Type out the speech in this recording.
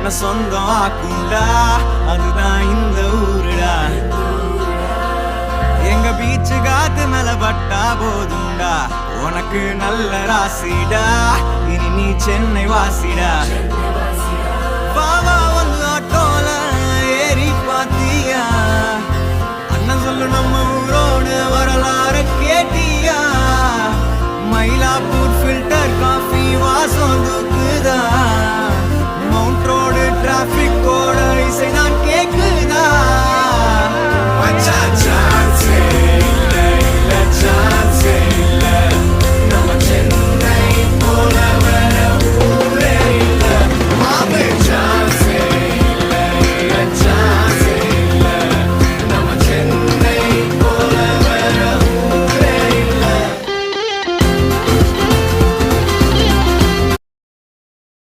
உன்னை சொந்தம் ஆக்குண்டா, அதுதான் இந்த ஊருடா. எங்க பீச்சு காத்து மேல பட்டா போதுண்டா, உனக்கு நல்ல ராசிடா, இனி நீ சென்னை வாசிடா. பாவா வந்து ஆட்டோல ஏறி பாத்தியா, அண்ணன் சொல்லு நம்ம ஊரோடு வரலாறு கேட்டியா. மயிலாப்பூர் ஃபில்டர் காஃபி வாசம் தூக்குதா.